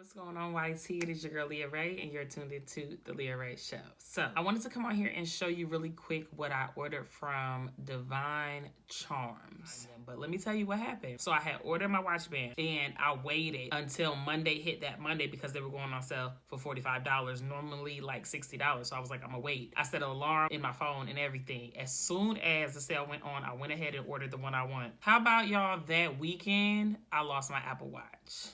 What's going on, YT? It is your girl Leah Ray, and you're tuned into the Leah Ray Show. So I wanted to come on here and show you really quick what I ordered from DiivineCharms. But let me tell you what happened. So I had ordered my watch band, and I waited until Monday hit that Monday because they were going on sale for $45. Normally like $60. So I was like, I'm gonna wait. I set an alarm in my phone and everything. As soon as the sale went on, I went ahead and ordered the one I want. How about y'all, that weekend, I lost my Apple Watch.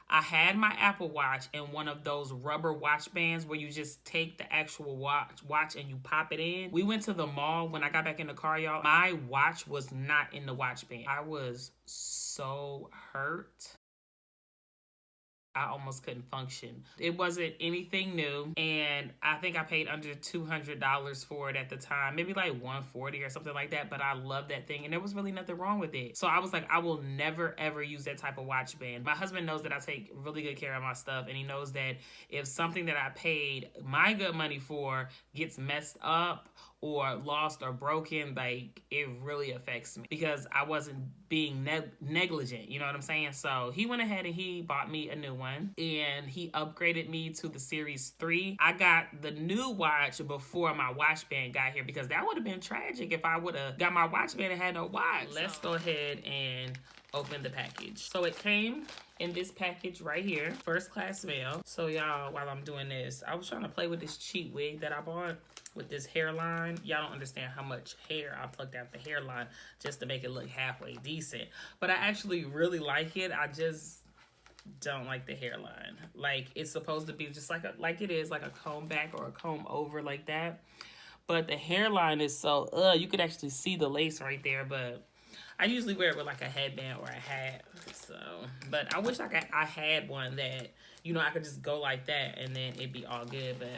I had my Apple Watch in one of those rubber watch bands where you just take the actual watch and you pop it in. We went to the mall. When I got back in the car, y'all, my watch was not in the watch band. I was so hurt. I almost couldn't function. It wasn't anything new, and I think I paid under $200 for it at the time, maybe like $140 or something like that, but I love that thing, and there was really nothing wrong with it. So I was like, I will never, ever use that type of watch band. My husband knows that I take really good care of my stuff, and he knows that if something that I paid my good money for gets messed up or lost or broken, like, it really affects me because I wasn't being negligent, you know what I'm saying? So he went ahead and he bought me a new one, and he upgraded me to the Series 3. I got the new watch before my watch band got here because that would have been tragic if I would have got my watch band and had no watch. Let's go ahead and open the package. So it came in this package right here, first class mail. So y'all, while I'm doing this, I was trying to play with this cheap wig that I bought with this hairline. Y'all don't understand how much hair I plucked out the hairline just to make it look halfway decent. But I actually really like it. I just don't like the hairline. Like, it's supposed to be just like it is like a comb back or a comb over like that. But the hairline is so, you could actually see the lace right there, but I usually wear it with like a headband or a hat. So, but I wish I had one that, you know, I could just go like that and then it'd be all good. But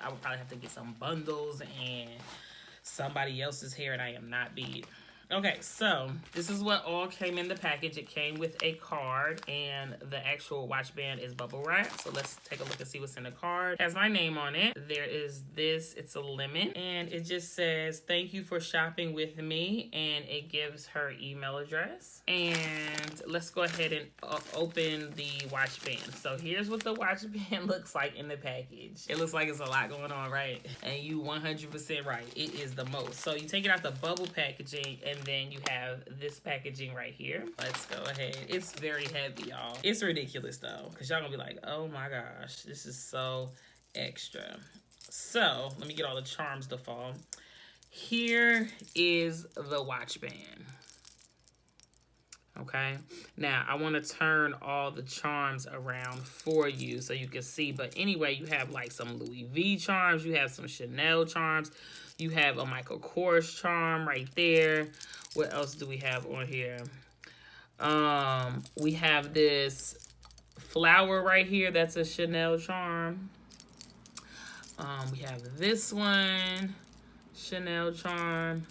I would probably have to get some bundles and somebody else's hair, and I am not beat. Okay, so this is what all came in the package. It came with a card, and the actual watch band is bubble wrap. So let's take a look and see what's in the card. It has my name on it. There is this, it's a lemon, and it just says, thank you for shopping with me, and it gives her email address. And let's go ahead and open the watch band. So here's what the watch band looks like in the package. It looks like it's a lot going on, right? And you 100% right. It is the most. So you take it out the bubble packaging, and then you have this packaging right here. Let's go ahead. It's very heavy, y'all. It's ridiculous though, because y'all gonna be like, oh my gosh, this is so extra. So let me get all the charms to fall. Here is the watch band. Okay, now I want to turn all the charms around for you so you can see. But anyway, you have like some Louis V charms, you have some Chanel charms, you have a Michael Kors charm right there. What else do we have on here? We have this flower right here. That's a Chanel charm. We have this one, Chanel charm.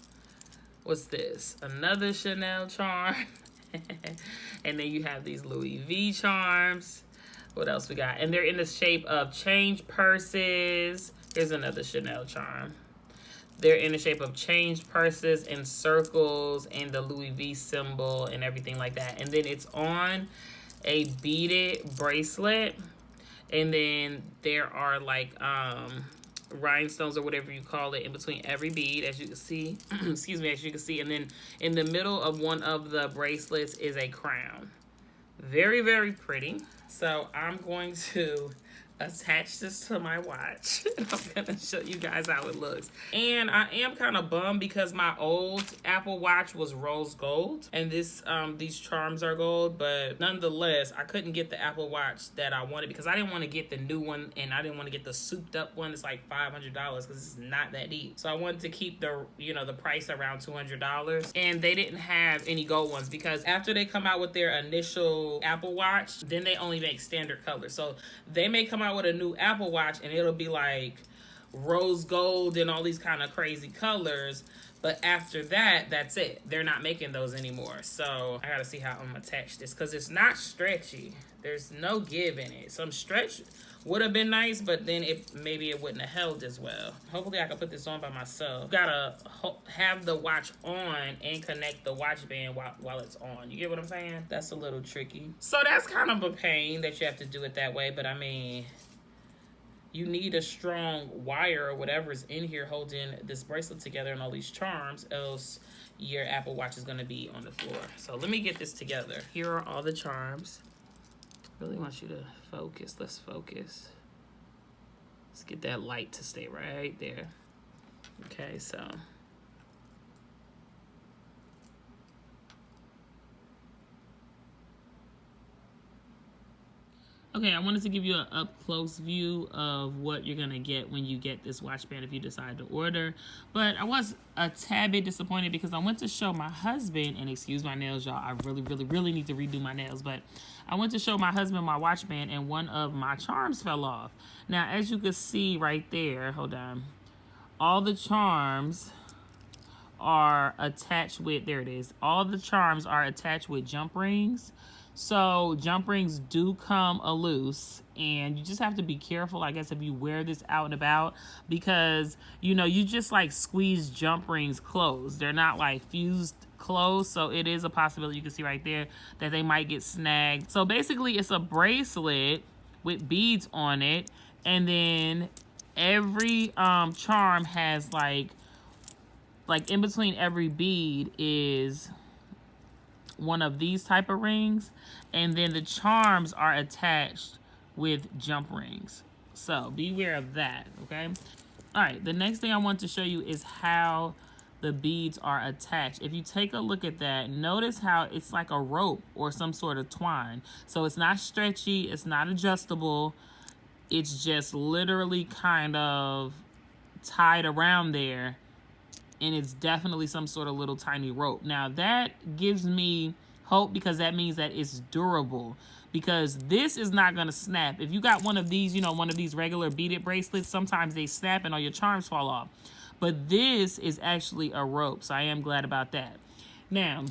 What's this? Another Chanel charm. And then you have these Louis V charms. What else we got? And they're in the shape of change purses. Here's another Chanel charm. They're in the shape of change purses and circles and the Louis V symbol and everything like that. And then it's on a beaded bracelet. And then there are like rhinestones or whatever you call it in between every bead, as you can see. Excuse me, as you can see. And then in the middle of one of the bracelets is a crown. Very, very pretty. So I'm going to attach this to my watch. I'm gonna show you guys how it looks. And I am kind of bummed because my old Apple Watch was rose gold, and this these charms are gold, but nonetheless I couldn't get the Apple Watch that I wanted because I didn't want to get the new one, and I didn't want to get the souped up one. It's like $500 because it's not that deep. So I wanted to keep the, you know, the price around $200, and they didn't have any gold ones because after they come out with their initial Apple Watch, then they only make standard colors. So they may come out with a new Apple Watch and it'll be like rose gold and all these kind of crazy colors, But after that, that's it. They're not making those anymore. So I gotta see how I'm gonna attach this, because it's not stretchy. There's no give in it. Some stretch would have been nice, but then maybe it wouldn't have held as well. Hopefully I can put this on by myself. Gotta have the watch on and connect the watch band while it's on. You get what I'm saying? That's a little tricky. So that's kind of a pain that you have to do it that way, but I mean, you need a strong wire or whatever is in here holding this bracelet together and all these charms, else your Apple Watch is going to be on the floor. So let me get this together. Here are all the charms. Really want you to focus. Let's focus. Let's get that light to stay right there. Okay, so okay, I wanted to give you an up-close view of what you're going to get when you get this watch band if you decide to order. But I was a tad bit disappointed because I went to show my husband, and excuse my nails, y'all. I really need to redo my nails. But I went to show my husband my watch band, and one of my charms fell off. Now, as you can see right there, hold on. All the charms are attached with, there it is. All the charms are attached with jump rings. So jump rings do come loose, and you just have to be careful, I guess, if you wear this out and about, because, you know, you just like squeeze jump rings closed. They're not like fused closed, so it is a possibility, you can see right there, that they might get snagged. So basically it's a bracelet with beads on it, and then every charm has like in between every bead is one of these type of rings, and then the charms are attached with jump rings. So beware of that, okay? All right, the next thing I want to show you is how the beads are attached. If you take a look at that, notice how it's like a rope or some sort of twine. So it's not stretchy, it's not adjustable, it's just literally kind of tied around there, and it's definitely some sort of little tiny rope. Now that gives me hope, because that means that it's durable, because this is not going to snap. If you got one of these, you know, one of these regular beaded bracelets, sometimes they snap and all your charms fall off. But this is actually a rope, so I am glad about that. Now,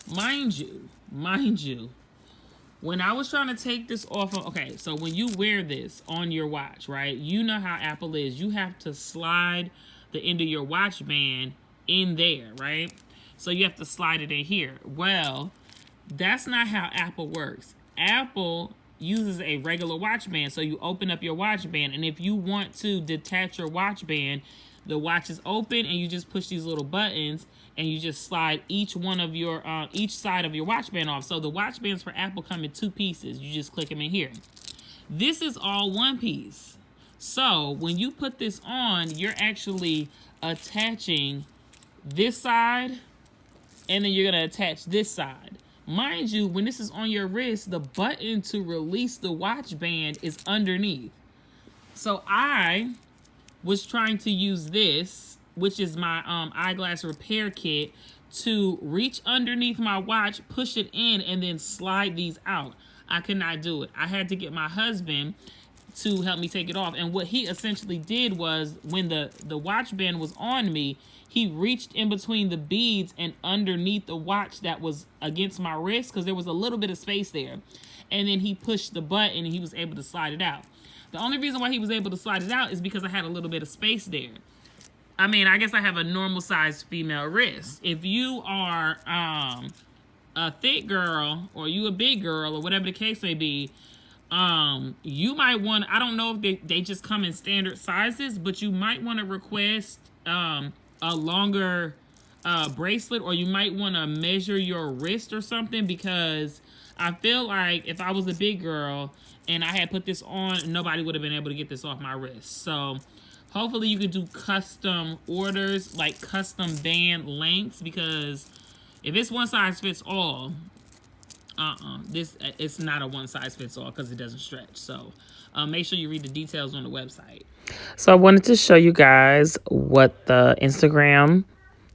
mind you, when I was trying to take this off of, okay, so when you wear this on your watch, right, you know how Apple is. You have to slide the end of your watch band in there, right? So you have to slide it in here. Well, that's not how Apple works. Apple uses a regular watch band. So you open up your watch band, and if you want to detach your watch band, the watch is open and you just push these little buttons and you just slide each one of your each side of your watch band off. So the watch bands for Apple come in 2 pieces. You just click them in here. This is all 1 piece. So when you put this on, you're actually attaching this side, and then you're going to attach this side. Mind you, when this is on your wrist, the button to release the watch band is underneath. So I was trying to use this, which is my eyeglass repair kit, to reach underneath my watch, push it in, and then slide these out. I could not do it. I had to get my husband to help me take it off. And what he essentially did was, when the watch band was on me, he reached in between the beads and underneath the watch that was against my wrist, because there was a little bit of space there. And then he pushed the button and he was able to slide it out. The only reason why he was able to slide it out is because I had a little bit of space there. I mean, I guess I have a normal sized female wrist. If you are a thick girl, or you a big girl, or whatever the case may be, you might want, I don't know if they just come in standard sizes, but you might want to request a longer bracelet, or you might want to measure your wrist or something, because I feel like if I was a big girl and I had put this on, nobody would have been able to get this off my wrist. So hopefully you could do custom orders, like custom band lengths, because if it's one size fits all, it's not a one size fits all, because it doesn't stretch. So make sure you read the details on the website. So I wanted to show you guys what the Instagram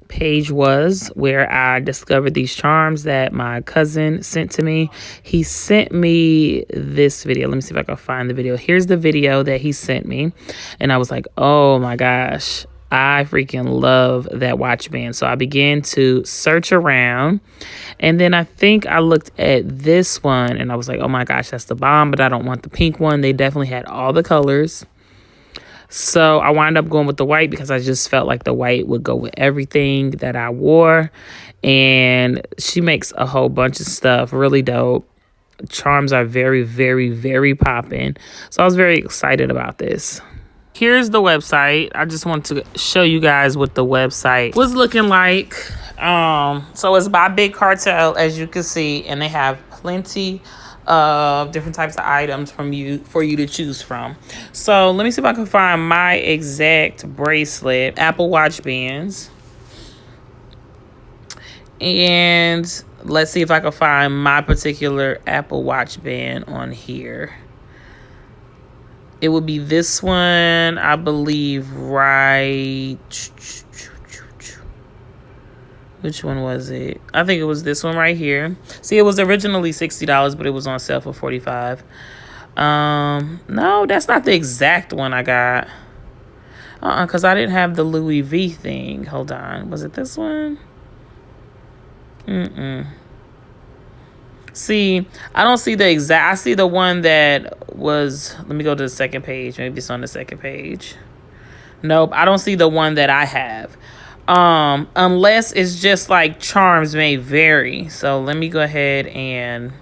page was where I discovered these charms that my cousin sent to me. He sent me this video. Let me see if I can find the video. Here's the video that he sent me, and I was like, oh my gosh, I freaking love that watch band. So I began to search around, and then I think I looked at this one and I was like, oh my gosh, that's the bomb, but I don't want the pink one. They definitely had all the colors. So I wound up going with the white because I just felt like the white would go with everything that I wore. And she makes a whole bunch of stuff, really dope. Charms are very, very, very popping. So I was very excited about this. Here's the website. I just want to show you guys what the website was looking like. So it's by Big Cartel, as you can see, and they have plenty of different types of items for you to choose from. So let me see if I can find my exact bracelet, Apple Watch bands. And let's see if I can find my particular Apple Watch band on here. It would be this one, I believe, right? Which one was it? I think it was this one right here. See, it was originally $60, but it was on sale for $45. No, that's not the exact one I got. Because I didn't have the Louis V thing. Hold on. Was it this one? See, I don't see the exact. I see the one that was. Let me go to the second page. Maybe it's on the second page. Nope, I don't see the one that I have. Unless it's just like charms may vary. So let me go ahead and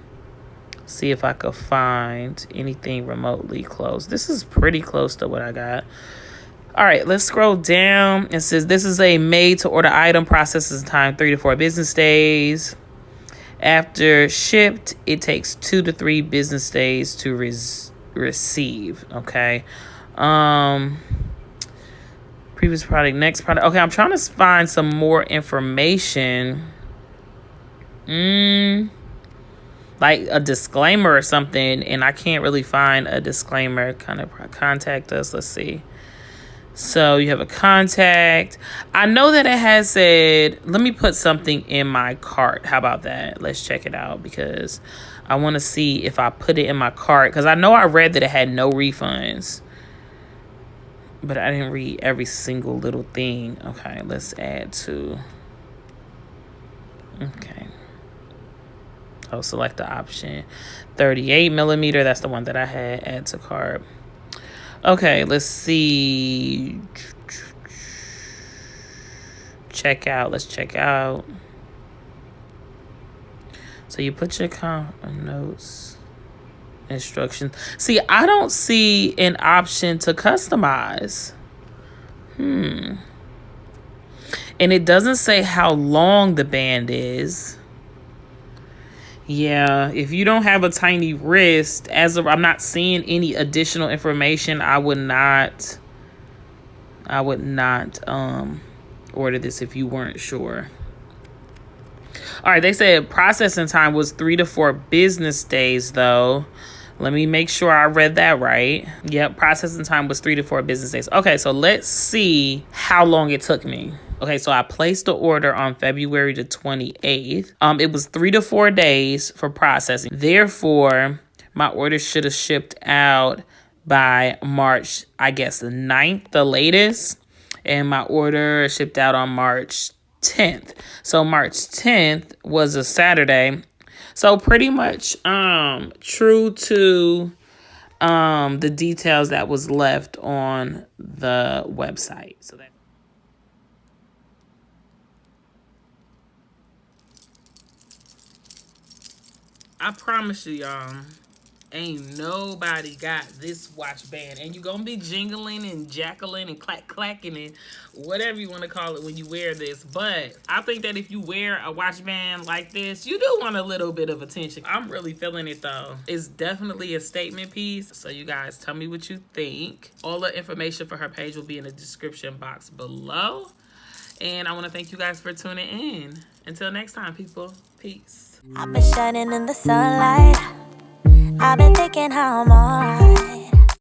see if I could find anything remotely close. This is pretty close to what I got. All right, let's scroll down. It says this is a made to order item, processes time 3 to 4 business days. After shipped, it takes 2 to 3 business days to receive. Okay. Previous product, next product. Okay, I'm trying to find some more information. Like a disclaimer or something, and I can't really find a disclaimer. Kind of contact us. Let's see. So you have a contact. I know that it has said, let me put something in my cart. How about that? Let's check it out because I want to see if I put it in my cart. Because I know I read that it had no refunds. But I didn't read every single little thing. Okay, let's add to. Okay. Oh, select the option. 38 millimeter. That's the one that I had. Add to cart. Okay, let's see. Check out. Let's check out. So you put your notes, instructions. See, I don't see an option to customize. And it doesn't say how long the band is. Yeah, if you don't have a tiny wrist, I'm not seeing any additional information. I would not order this if you weren't sure. All right, they said processing time was 3 to 4 business days, though. Let me make sure I read that right. Yep, processing time was 3 to 4 business days. Okay, so let's see how long it took me. Okay, so I placed the order on February the 28th. It was 3 to 4 days for processing. Therefore, my order should have shipped out by March, I guess, the 9th, the latest. And my order shipped out on March 10th. So March 10th was a Saturday. So pretty much true to the details that was left on the website. So that I promise you, y'all, ain't nobody got this watch band. And you're going to be jingling and jackling and clacking and whatever you want to call it when you wear this. But I think that if you wear a watch band like this, you do want a little bit of attention. I'm really feeling it, though. It's definitely a statement piece. So you guys tell me what you think. All the information for her page will be in the description box below. And I want to thank you guys for tuning in. Until next time, people. Peace. I've been shining in the sunlight. I've been thinking how I'm alright.